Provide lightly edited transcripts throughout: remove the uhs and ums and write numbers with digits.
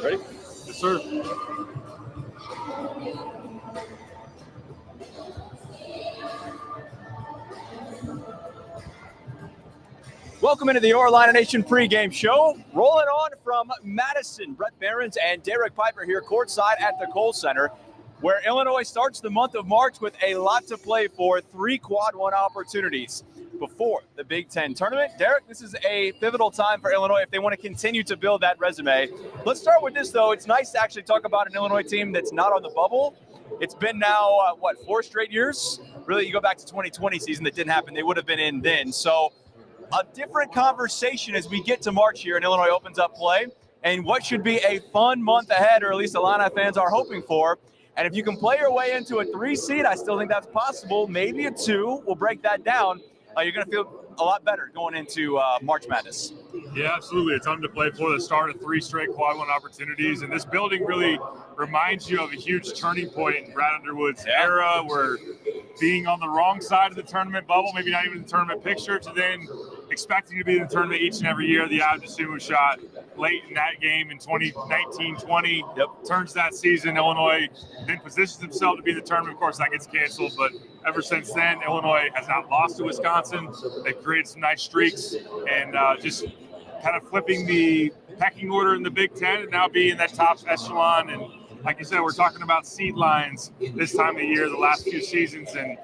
Ready? Yes, sir. Welcome into the Illini Nation pregame show. Rolling on from Madison, Bret Beherns and Derek Piper here courtside at the Kohl Center, where Illinois starts the month of March with a lot to play for, 3 quad one opportunities before the Big Ten tournament. Derek, this is a pivotal time for Illinois if they want to continue to build that resume. Let's start with this, though. It's nice to actually talk about an Illinois team that's not on the bubble. It's been now, 4 straight years? Really, you go back to 2020 season, that didn't happen. They would have been in then. So a different conversation as we get to March here and Illinois opens up play, and what should be a fun month ahead, or at least Illini fans are hoping for. And if you can play your way into a 3 seed, I still think that's possible. Maybe a 2. We'll break that down. You're going to feel a lot better going into March Madness. Yeah, absolutely. It's time to play for the start of 3 straight quad one opportunities. And this building really reminds you of a huge turning point in Brad Underwood's era, where being on the wrong side of the tournament bubble, maybe not even the tournament picture, to then expecting to be in the tournament each and every year. The Abdasumu shot late in that game in 2019-20 turns that season. Illinois then positions himself to be in the tournament. Of course, that gets canceled, but ever since then, Illinois has not lost to Wisconsin. They've created some nice streaks and just kind of flipping the pecking order in the Big Ten and now be in that top echelon. And like you said, we're talking about seed lines this time of year, the last few seasons, and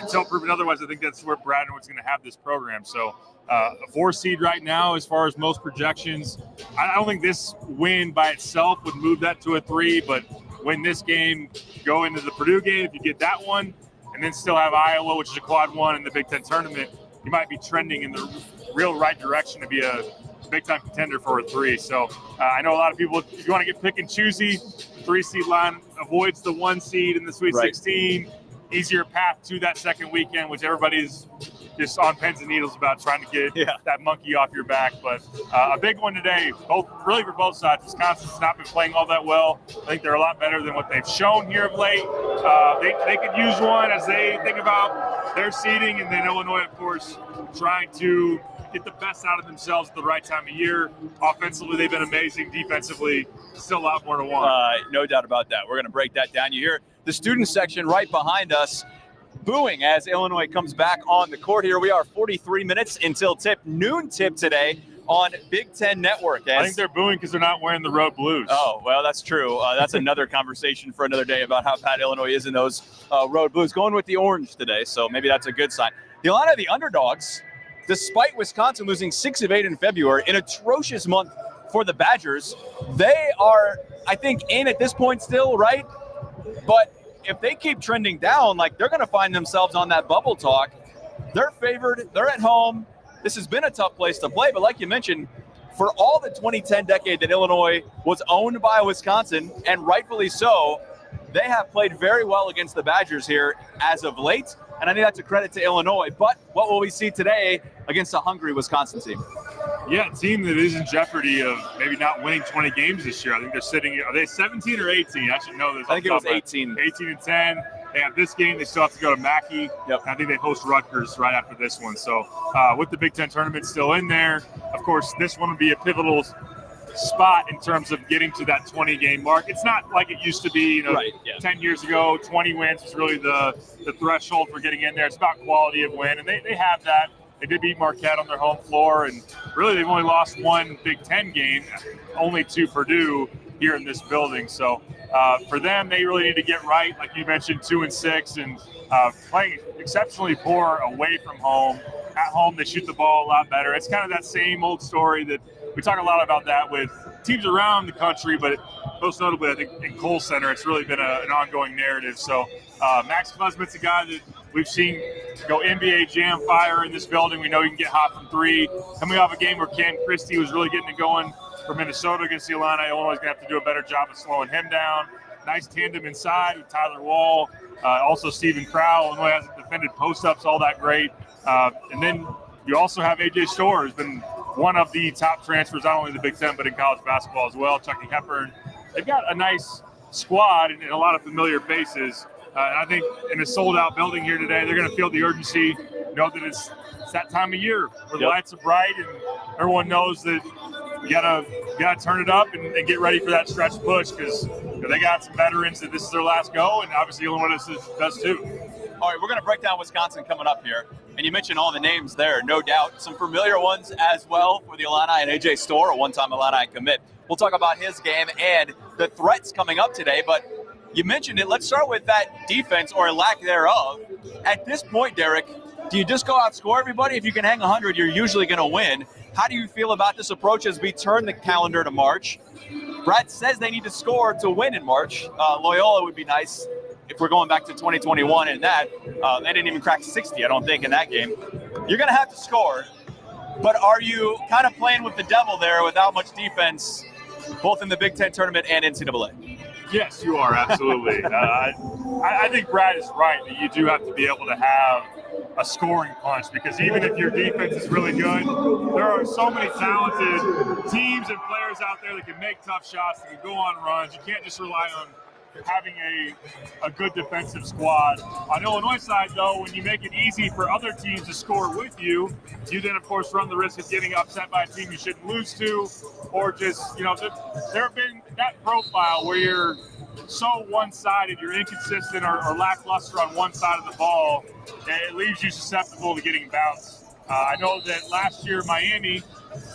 until proven otherwise, I think that's where Brad Underwood's going to have this program. So a 4 seed right now, as far as most projections. I don't think this win by itself would move that to a 3, but win this game, go into the Purdue game, if you get that one, and then still have Iowa, which is a quad 1 in the Big Ten tournament, you might be trending in the real right direction to be a big-time contender for a 3. So I know a lot of people, if you want to get pick and choosy, the 3 seed line avoids the 1 seed in the Sweet 16. Easier path to that second weekend, which everybody's just on pins and needles about trying to get that monkey off your back. But a big one today, really for both sides. Wisconsin's not been playing all that well. I think they're a lot better than what they've shown here of late. They could use one as they think about their seeding, and then Illinois, of course, trying to get the best out of themselves at the right time of year. Offensively, they've been amazing. Defensively, still a lot more to want. No doubt about that. We're going to break that down. You hear the student section right behind us booing as Illinois comes back on the court here. We are 43 minutes until noon tip today on Big Ten Network. I think they're booing because they're not wearing the road blues. Oh, well, that's true. That's another conversation for another day about how bad Illinois is in those road blues. Going with the orange today, so maybe that's a good sign. The Illini, the underdogs, despite Wisconsin losing 6 of 8 in February, an atrocious month for the Badgers. They are, I think, in at this point still, right? But if they keep trending down, they're going to find themselves on that bubble talk. They're favored. They're at home. This has been a tough place to play. But like you mentioned, for all the 2010 decade that Illinois was owned by Wisconsin, and rightfully so, they have played very well against the Badgers here as of late. And I think that's a credit to Illinois. But what will we see today against a hungry Wisconsin team? Yeah, a team that is in jeopardy of maybe not winning 20 games this year. I think they're sitting – are they 17 or 18? I should know this. I think it was 18. 18 and 10. They have this game. They still have to go to Mackey. Yep. I think they host Rutgers right after this one. So with the Big Ten tournament still in there, of course, this one would be a pivotal spot in terms of getting to that 20-game mark. It's not like it used to be, 10 years ago. 20 wins was really the threshold for getting in there. It's about quality of win, and they have that. They did beat Marquette on their home floor, and really they've only lost 1 Big Ten game, only to Purdue here in this building. So for them, they really need to get right, like you mentioned, 2-6, and playing exceptionally poor away from home. At home, they shoot the ball a lot better. It's kind of that same old story that we talk a lot about that with teams around the country, but most notably, I think in Kohl Center, it's really been an ongoing narrative. So Max Klesmit's a guy that we've seen go NBA Jam fire in this building. We know he can get hot from 3. Coming off a game where Cam Christie was really getting it going for Minnesota against the Illini. Illinois is going to have to do a better job of slowing him down. Nice tandem inside with Tyler Wall. Also Stephen Crowell. Illinois hasn't defended post-ups all that great. And then you also have A.J. Storr, who's been one of the top transfers, not only in the Big Ten, but in college basketball as well. Chucky Hepburn. They've got a nice squad and a lot of familiar faces. And I think in a sold-out building here today, they're going to feel the urgency, know that it's that time of year where the lights are bright and everyone knows that you gotta turn it up and get ready for that stretch push because they got some veterans that this is their last go, and obviously Illinois does too. All right, we're going to break down Wisconsin coming up here, and you mentioned all the names there, no doubt. Some familiar ones as well for the Illini and AJ Storr, a one-time Illini commit. We'll talk about his game and the threats coming up today, but you mentioned it. Let's start with that defense or lack thereof. At this point, Derek, do you just go outscore everybody? If you can hang 100, you're usually going to win. How do you feel about this approach as we turn the calendar to March? Brad says they need to score to win in March. Loyola would be nice if we're going back to 2021 and that. They didn't even crack 60, I don't think, in that game. You're going to have to score, but are you kind of playing with the devil there without much defense, both in the Big Ten tournament and NCAA? Yes, you are, absolutely. I think Brad is right that you do have to be able to have a scoring punch because even if your defense is really good, there are so many talented teams and players out there that can make tough shots, that can go on runs. You can't just rely on having a good defensive squad. On Illinois' side, though, when you make it easy for other teams to score with you, you then, of course, run the risk of getting upset by a team you shouldn't lose to, or just, there have been that profile where you're so one-sided, you're inconsistent or lackluster on one side of the ball, and it leaves you susceptible to getting bounced. I know that last year Miami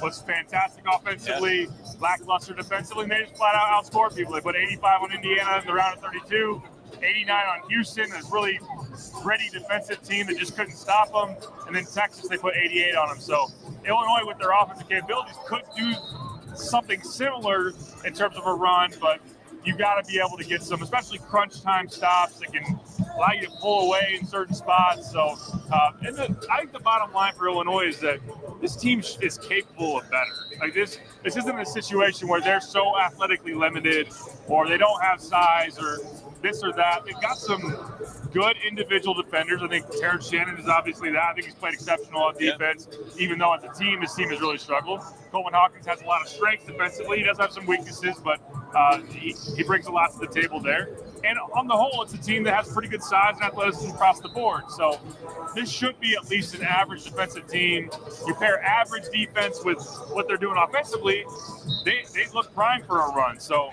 was fantastic offensively, lackluster defensively, and they just flat out outscored people. They put 85 on Indiana in the round of 32, 89 on Houston, this really gritty defensive team that just couldn't stop them, and then Texas, they put 88 on them. So Illinois, with their offensive capabilities, could do something similar in terms of a run, but you got to be able to get some, especially crunch time stops that can allow you to pull away in certain spots. So I think the bottom line for Illinois is that this team is capable of better. Like this isn't a situation where they're so athletically limited or they don't have size or this or that. They've got some good individual defenders. I think Terrence Shannon is obviously that. I think he's played exceptional on defense, even though as a team, his team has really struggled. Coleman Hawkins has a lot of strength defensively. He does have some weaknesses, but he brings a lot to the table there. And on the whole, it's a team that has pretty good size and athleticism across the board. So this should be at least an average defensive team. You pair average defense with what they're doing offensively, they look prime for a run. So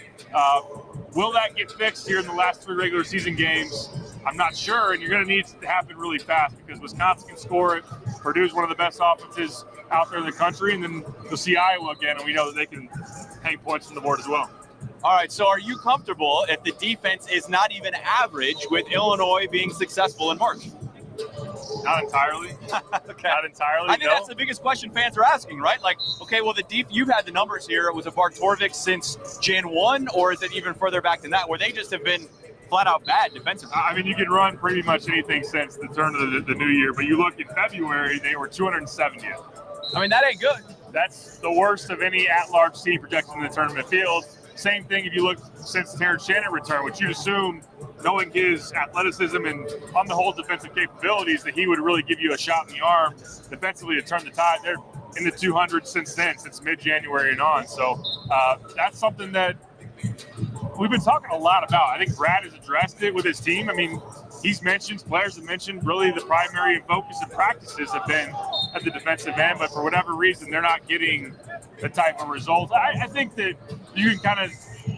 will that get fixed here in the last 3 regular season games? I'm not sure, and you're going to need it to happen really fast because Wisconsin can score it. Purdue's one of the best offenses out there in the country, and then you'll see Iowa again, and we know that they can hang points on the board as well. All right, so are you comfortable if the defense is not even average with Illinois being successful in March? Not entirely. Okay. Not entirely. I think that's the biggest question fans are asking, right? Like, okay, well, you've had the numbers here. Was it Bart Torvik since Jan 1, or is it even further back than that, where they just have been flat out bad defensively? I mean, you can run pretty much anything since the turn of the new year, but you look in February, they were 270th. I mean, that ain't good. That's the worst of any at-large team projected in the tournament field. Same thing if you look since Terrence Shannon returned, which you'd assume, knowing his athleticism and on the whole defensive capabilities, that he would really give you a shot in the arm defensively to turn the tide. They're in the 200s since then, since mid-January and on. So that's something that we've been talking a lot about. I think Brad has addressed it with his team. I mean, players have mentioned really the primary focus of practices have been at the defensive end, but for whatever reason, they're not getting the type of results. I think that you can kind of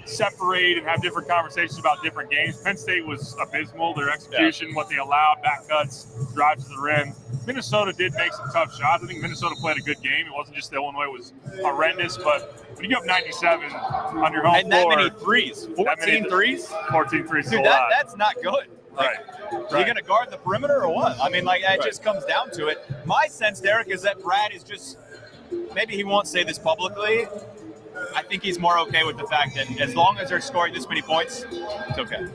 separate and have different conversations about different games. Penn State was abysmal, their execution, what they allowed, back cuts, drives to the rim. Minnesota did make some tough shots. I think Minnesota played a good game. It wasn't just that Illinois was horrendous, but when you go up 97 on your home and floor. And that many threes. 14 threes? 14 threes. Dude, that's not good. Right. Are you going to guard the perimeter or what? I mean, it just comes down to it. My sense, Derek, is that Brad is just, maybe he won't say this publicly. I think he's more okay with the fact that as long as they're scoring this many points, it's okay.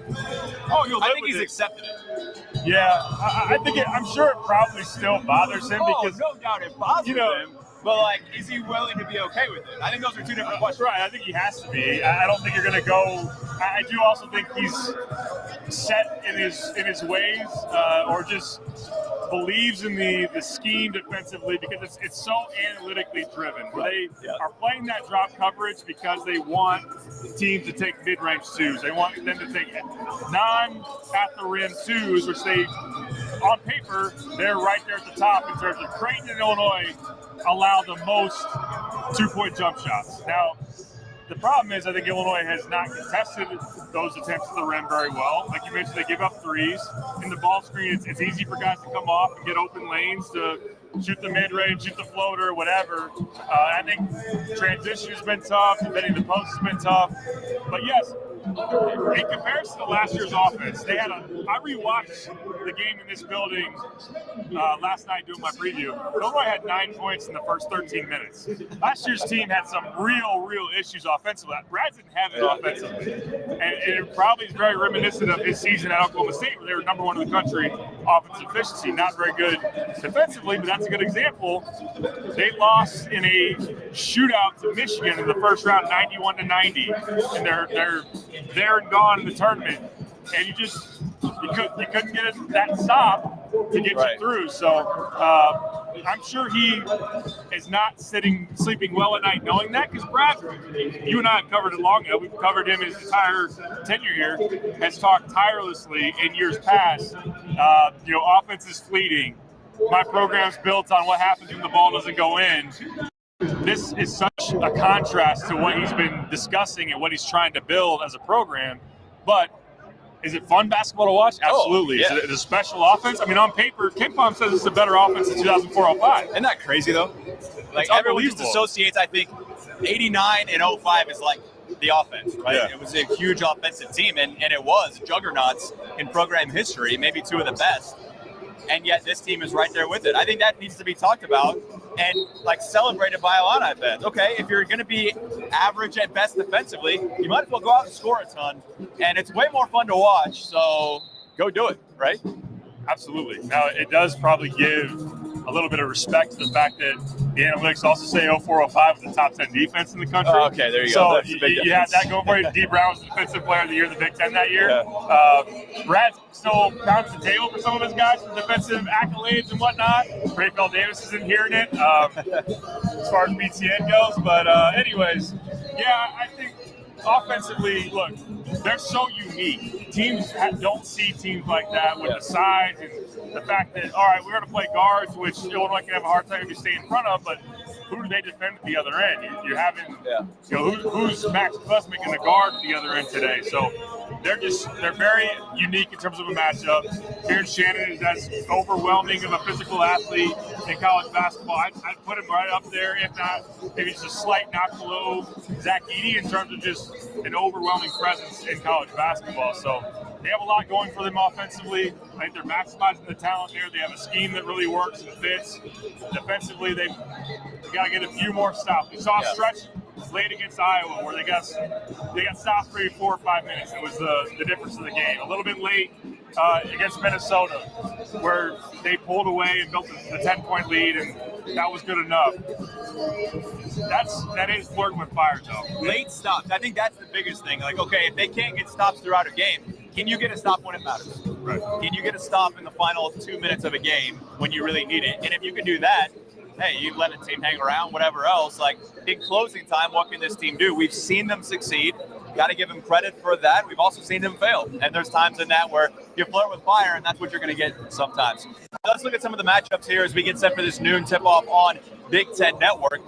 I think he's accepted it. Yeah, I think I'm sure it probably still bothers him because no doubt it bothers him. But is he willing to be okay with it? I think those are two different questions. Right, I think he has to be. I don't think you're going to go. I do also think he's set in his ways, or just believes in the scheme defensively because it's so analytically driven. They are playing that drop coverage because they want the team to take mid-range twos. They want them to take non-at-the-rim twos, which they, on paper, they're right there at the top in terms of Creighton and Illinois allow the most 2-point jump shots. Now, the problem is I think Illinois has not contested those attempts at the rim very well. Like you mentioned, they give up threes. In the ball screen, it's easy for guys to come off and get open lanes to shoot the mid-range, shoot the floater, whatever. I think transition has been tough. Defending the post has been tough. But yes, in comparison to last year's offense, I rewatched the game in this building last night doing my preview. Illinois had 9 points in the first 13 minutes. Last year's team had some real issues offensively. Brad didn't have it offensively. And it probably is very reminiscent of his season at Oklahoma State, where they were number 1 in the country offensive efficiency. Not very good defensively, but that's a good example. They lost in a shootout to Michigan in the first round, 91-90. And they're there and gone in the tournament, and you couldn't get that stop to get you through. So I'm sure he is not sleeping well at night knowing that, because Brad, you and I have covered it long enough. We've covered him his entire tenure here, has talked tirelessly in years past. Offense is fleeting. My program's built on what happens when the ball doesn't go in. This is such a contrast to what he's been discussing and what he's trying to build as a program. But is it fun basketball to watch? Absolutely. Is it a special offense? I mean, on paper, KenPom says it's a better offense than 2004-05. Isn't that crazy, though? Like, everyone just associates, I think, 89 and 05 is like the offense, right? Yeah. It was a huge offensive team, and it was juggernauts in program history, maybe 2 of the best. And yet this team is right there with it. I think that needs to be talked about and celebrated by Illini fans. Okay, if you're going to be average at best defensively, you might as well go out and score a ton. And it's way more fun to watch, so go do it, right? Absolutely. Now, it does probably give a little bit of respect to the fact that the analytics also say 04-05 was the top 10 defense in the country. Oh, okay, there you go. So you had that going for you. D. Brown was the defensive player of the year in the Big Ten that year. Yeah. Brad's still pounds the table for some of his guys for defensive accolades and whatnot. Rayfeld Davis isn't hearing it as far as BTN goes. But anyways, yeah, I think offensively, look, they're so unique. Teams don't see teams like that with the size and the fact that, all right, we're going to play guards, which Illinois can have a hard time if you stay in front of, but who do they defend at the other end? You're having, who's Max Klusmic in the guard at the other end today? So they're very unique in terms of a matchup. Terrence Shannon is as overwhelming of a physical athlete in college basketball. I'd put him right up there, if not maybe just a slight notch below Zach Edey in terms of just an overwhelming presence in college basketball. So they have a lot going for them offensively. I think they're maximizing the talent there. They have a scheme that really works and fits. Defensively, they got to get a few more stops. We saw a stretch late against Iowa where they got stopped for 4 or 5 minutes. It was the difference in the game. A little bit late against Minnesota where they pulled away and built the 10-point lead, and that was good enough. That is flirting with fire, though. Late stops. I think that's the biggest thing. Okay, if they can't get stops throughout a game, can you get a stop when it matters? Right. Can you get a stop in the final 2 minutes of a game when you really need it? And if you can do that, hey, you let a team hang around, whatever else. In closing time, what can this team do? We've seen them succeed. Got to give them credit for that. We've also seen them fail. And there's times in that where you flirt with fire, and that's what you're going to get sometimes. Let's look at some of the matchups here as we get set for this noon tip-off on Big Ten Network.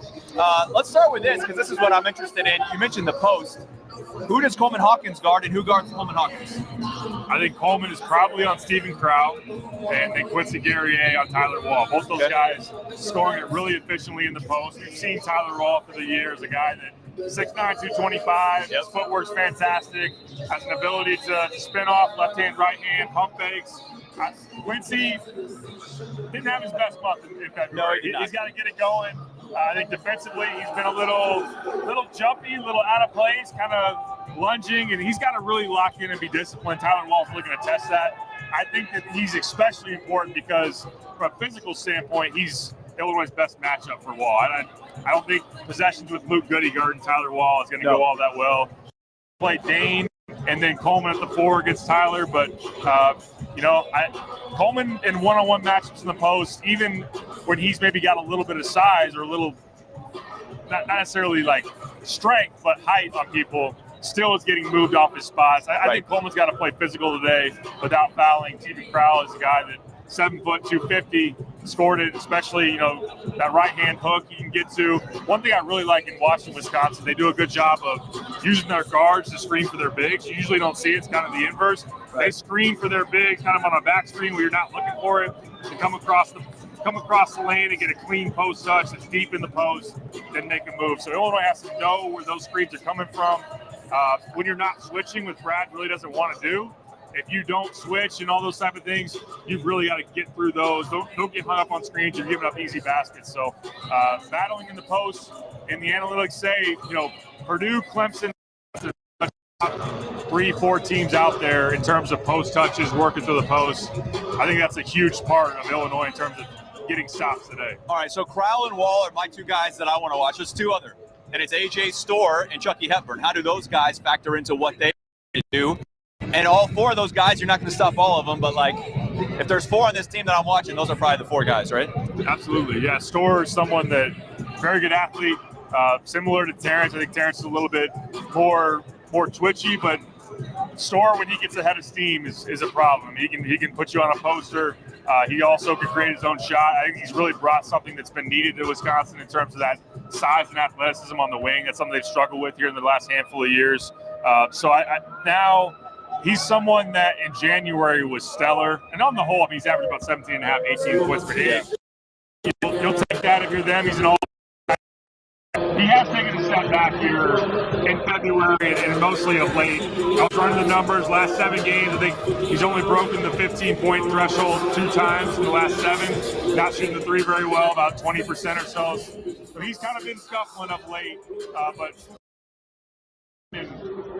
Let's start with this, because this is what I'm interested in. You mentioned the post. Who does Coleman Hawkins guard, and who guards Coleman Hawkins? I think Coleman is probably on Stephen Crow, and then Quincy Guerrier on Tyler Wall. Both those guys scoring it really efficiently in the post. We've seen Tyler Wall for the years, a guy that 6'9", 225. His footwork's fantastic. Has an ability to spin off left hand, right hand, pump fakes. Quincy didn't have his best month in February. No, he's got to get it going. I think defensively he's been a little jumpy, a little out of place, kind of lunging, and he's got to really lock in and be disciplined. Tyler Wall's looking to test that. I think that he's especially important because from a physical standpoint, he's Illinois' best matchup for Wall. I don't think possessions with Luke Goody guarding Tyler Wall is going to go all that well. Play Dane and then Coleman at the 4 against Tyler, but Coleman in one-on-one matchups in the post, even when he's maybe got a little bit of size or a little, not necessarily strength, but height on people, still is getting moved off his spots. I think Coleman's got to play physical today without fouling. Stephen Crowell is a guy that 7 foot, 250, scored it, especially, that right-hand hook you can get to. One thing I really like in Washington, Wisconsin, they do a good job of using their guards to screen for their bigs. You usually don't see it. It's kind of the inverse. Right. They screen for their bigs kind of on a back screen where you're not looking for it. To come across the lane and get a clean post touch that's deep in the post, then make a move. So Illinois has to know where those screens are coming from. When you're not switching, which Brad really doesn't want to do, if you don't switch and all those type of things, you've really got to get through those. Don't get hung up on screens. You're giving up easy baskets. So battling in the post, and the analytics say, Purdue, Clemson, 3-4 teams out there in terms of post touches, working through the post. I think that's a huge part of Illinois in terms of getting stops today. All right, so Crowell and Wall are my two guys that I want to watch. There's two other, and it's A.J. Storr and Chucky Hepburn. How do those guys factor into what they do? And all four of those guys, you're not going to stop all of them, but if there's four on this team that I'm watching, those are probably the four guys, right? Absolutely, yeah. Storr is someone that very good athlete, similar to Terrence. I think Terrence is a little bit more twitchy, but Storr, when he gets ahead of steam, is a problem. He can put you on a poster. He also can create his own shot. I think he's really brought something that's been needed to Wisconsin in terms of that size and athleticism on the wing. That's something they've struggled with here in the last handful of years. So now he's someone that in January was stellar. And on the whole, he's averaged about 17.5, 18 points per game. You'll take that if you're them. He's an all. He has taken a step back here in February and mostly of late. I was running the numbers last 7 games. I think he's only broken the 15-point threshold 2 times in the last 7. Not shooting the 3 very well, about 20% or so. So he's kind of been scuffling up late, but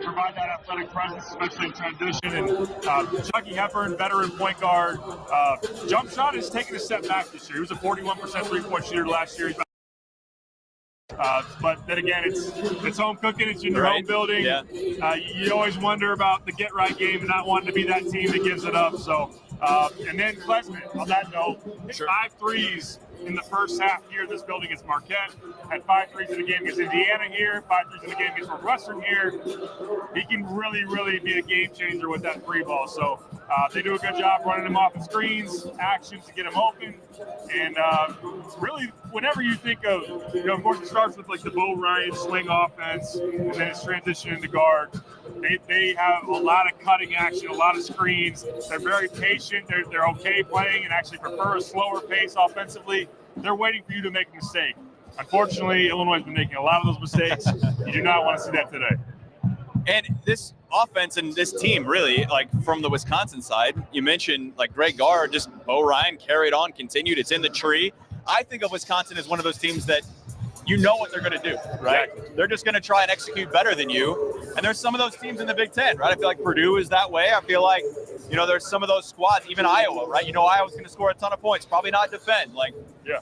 provide that athletic presence, especially in transition. And Chucky Hepburn, veteran point guard. Jump shot is taking a step back this year. He was a 41% three-point shooter last year. But then again, it's home cooking. It's in your own building. Yeah. You always wonder about the get-right game and not wanting to be that team that gives it up. So, and then Klesman, on that note, hit 5 threes in the first half here. This building is Marquette. Had 5 threes in the game against Indiana here. 5 threes in the game against Northwestern here. He can really, really be a game changer with that free ball. So they do a good job running him off the screens, actions to get him open. And really, whenever you think of, of course, it starts with the Bo Ryan swing offense, and then it's transition into guard. They have a lot of cutting action, a lot of screens. They're very patient. They're okay playing and actually prefer a slower pace offensively. They're waiting for you to make a mistake. Unfortunately, Illinois has been making a lot of those mistakes. You do not want to see that today. And this offense and this team, really, from the Wisconsin side, you mentioned Greg Garr, just Bo Ryan carried on, continued. It's in the tree. I think of Wisconsin as one of those teams that you know what they're going to do, right? Exactly. They're just going to try and execute better than you. And there's some of those teams in the Big Ten, right? I feel like Purdue is that way. I feel like, there's some of those squads, even Iowa, right? Iowa's going to score a ton of points, probably not defend. Yeah.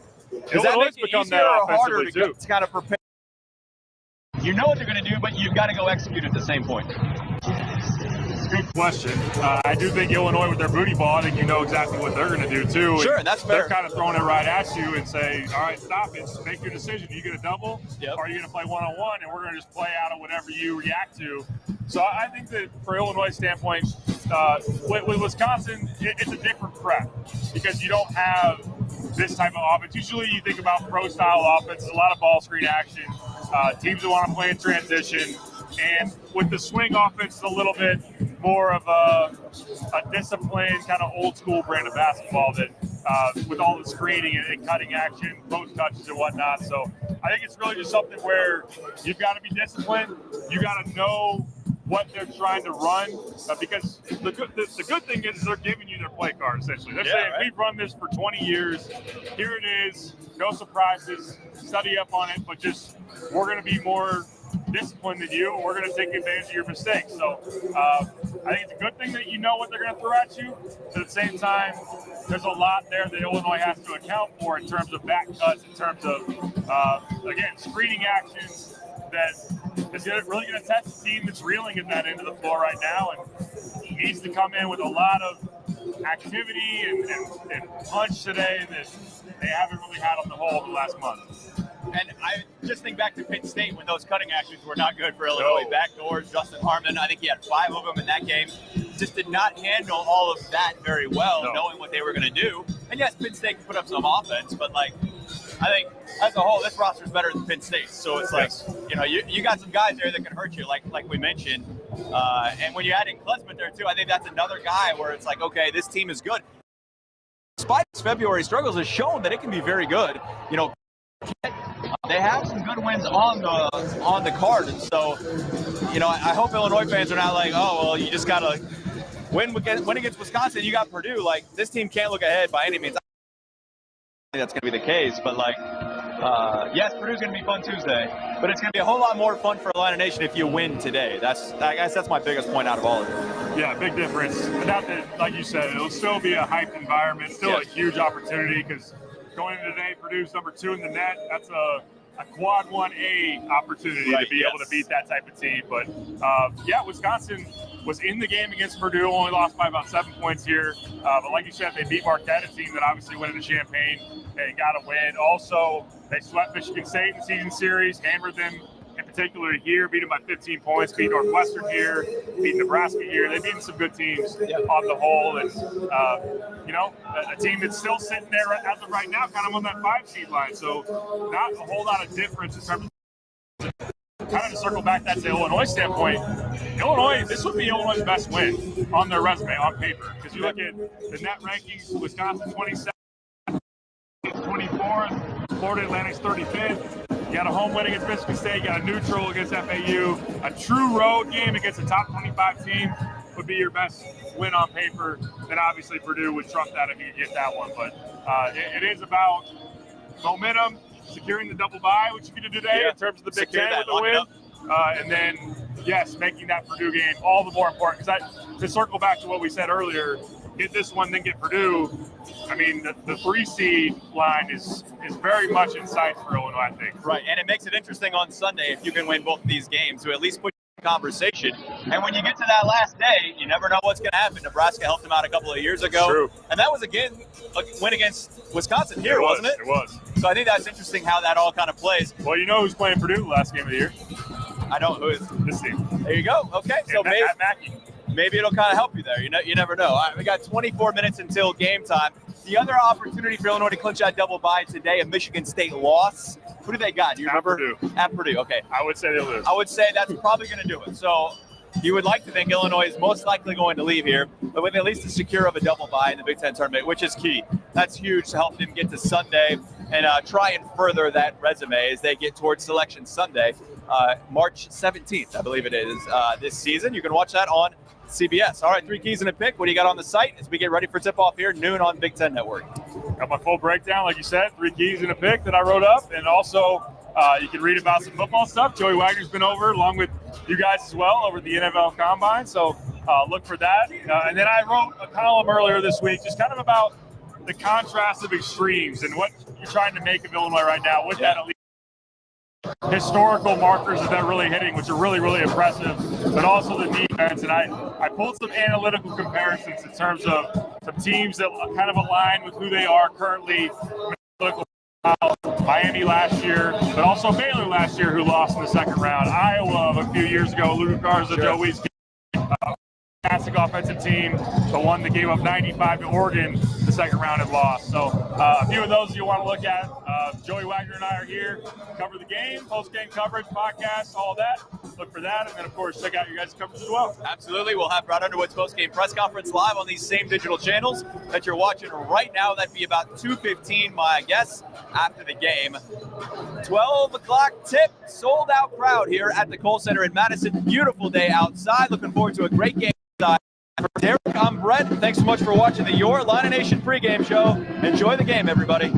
Does that make it easier or harder to kind of prepare? You know what they're going to do, but you've got to go execute at the same point. Good question. I do think Illinois with their booty ball, I think you know exactly what they're going to do too. Sure, that's fair. They're kind of throwing it right at you and say, all right, stop it. Make your decision. Are you going to double? Yep. Or are you going to play one-on-one? And we're going to just play out of whatever you react to. So I think that for Illinois' standpoint, with Wisconsin, it's a different prep because you don't have this type of offense. Usually you think about pro-style offense, a lot of ball screen action, teams that want to play in transition. And with the swing offense, it's a little bit more of a disciplined, kind of old school brand of basketball that with all the screening and cutting action, post touches and whatnot. So I think it's really just something where you've got to be disciplined. You got to know what they're trying to run because the good thing is they're giving you their play card, essentially. They're saying, right, we've run this for 20 years. Here it is. No surprises. Study up on it, but just we're going to be more disciplined than you, and we're going to take advantage of your mistakes. So I think it's a good thing that you know what they're going to throw at you. But at the same time, there's a lot there that Illinois has to account for in terms of back cuts, in terms of, again, screening actions that is really going to test a team that's reeling at that end of the floor right now and needs to come in with a lot of activity and punch today that they haven't really had on the whole the last month. And I just think back to Penn State when those cutting actions were not good for Illinois. No. Backdoors, Justin Harmon, I think he had 5 of them in that game. Just did not handle all of that very well, knowing what they were going to do. And yes, Penn State can put up some offense, but like, I think as a whole, this roster is better than Penn State. So it's like, you know, you got some guys there that can hurt you, like we mentioned. And when you add in Klesman there too, I think that's another guy where it's like, okay, this team is good. Despite its February struggles, has shown that it can be very good. You know, they have some good wins on the card, and so, you know, I hope Illinois fans are not like, oh, well, you just gotta win against Wisconsin. You got Purdue. Like, this team can't look ahead by any means. I think that's gonna be the case, but like, yes, Purdue's gonna be fun Tuesday, but it's gonna be a whole lot more fun for Illini Nation if you win today. I guess that's my biggest point out of all of it. Yeah, big difference. Without that, like you said, it'll still be a hyped environment, still a huge opportunity, because going into today, Purdue's number 2 in the net. That's a quad 1A opportunity to be able to beat that type of team. But yeah, Wisconsin was in the game against Purdue, only lost by about 7 points here. But like you said, they beat Marquette, a team that obviously went into Champaign and got a win. Also, they swept Michigan State in the season series, hammered them in particular here, beat them by 15 points, beat Northwestern here, beat Nebraska here. They've beaten some good teams on the whole. And, you know, a team that's still sitting there as of right now, kind of on that 5 seed line. So not a whole lot of difference in terms of kind of to circle back that to the Illinois standpoint. Illinois, this would be Illinois' best win on their resume on paper. Because you look at the net rankings, Wisconsin 27th, 24th, Florida Atlantic's 35th. You got a home win against Michigan State. You got a neutral against FAU. A true road game against a top 25 team would be your best win on paper. Then obviously Purdue would trump that if you get that one. But it is about momentum, securing the double bye, which you can do today in terms of the Big Ten with the win. And then, yes, making that Purdue game all the more important. Because to circle back to what we said earlier, get this one, then get Purdue. I mean, the 3 seed line is very much in sight for Illinois, I think. Right, and it makes it interesting on Sunday if you can win both of these games to at least put you in conversation. And when you get to that last day, you never know what's going to happen. Nebraska helped them out a couple of years ago. True. And that was, again, a win against Wisconsin here, wasn't it? It was. So I think that's interesting how that all kind of plays. Well, you know who's playing Purdue the last game of the year? I don't. Who is? This team. There you go. Okay, so maybe it'll kind of help you there. You never know. All right, we got 24 minutes until game time. The other opportunity for Illinois to clinch that double bye today, a Michigan State loss. Who do they got? Do you remember? Purdue. At Purdue, okay. I would say they'll lose. I would say that's probably going to do it. So you would like to think Illinois is most likely going to leave here, but with at least a secure of a double bye in the Big Ten tournament, which is key. That's huge to help them get to Sunday and try and further that resume as they get towards Selection Sunday, March 17th, I believe it is, this season. You can watch that on CBS. All right, 3 keys and a pick. What do you got on the site as we get ready for tip-off here, noon on Big Ten Network? Got my full breakdown, like you said, 3 keys and a pick that I wrote up. And also, you can read about some football stuff. Joey Wagner's been over, along with you guys as well, over the NFL Combine. So look for that. And then I wrote a column earlier this week just kind of about the contrast of extremes and what you're trying to make of Illinois right now with that elite historical markers that they're really hitting, which are really, really impressive, but also the defense. And I pulled some analytical comparisons in terms of some teams that kind of align with who they are currently. Miami last year, but also Baylor last year, who lost in the second round. Iowa a few years ago, Luka Garza, Joe Weiss, fantastic offensive team, the one that gave up 95 to Oregon the second round and lost. So a few of those you want to look at. Joey Wagner and I are here, cover the game, post-game coverage, podcast, all that. Look for that, and then, of course, check out your guys' coverage as well. Absolutely. We'll have Brad Underwood's post-game press conference live on these same digital channels that you're watching right now. That'd be about 2:15, my guess, after the game. 12 o'clock tip, sold-out crowd here at the Kohl Center in Madison. Beautiful day outside. Looking forward to a great game. For Derek, I'm Brett. Thanks so much for watching the Your Illini Nation pregame show. Enjoy the game, everybody.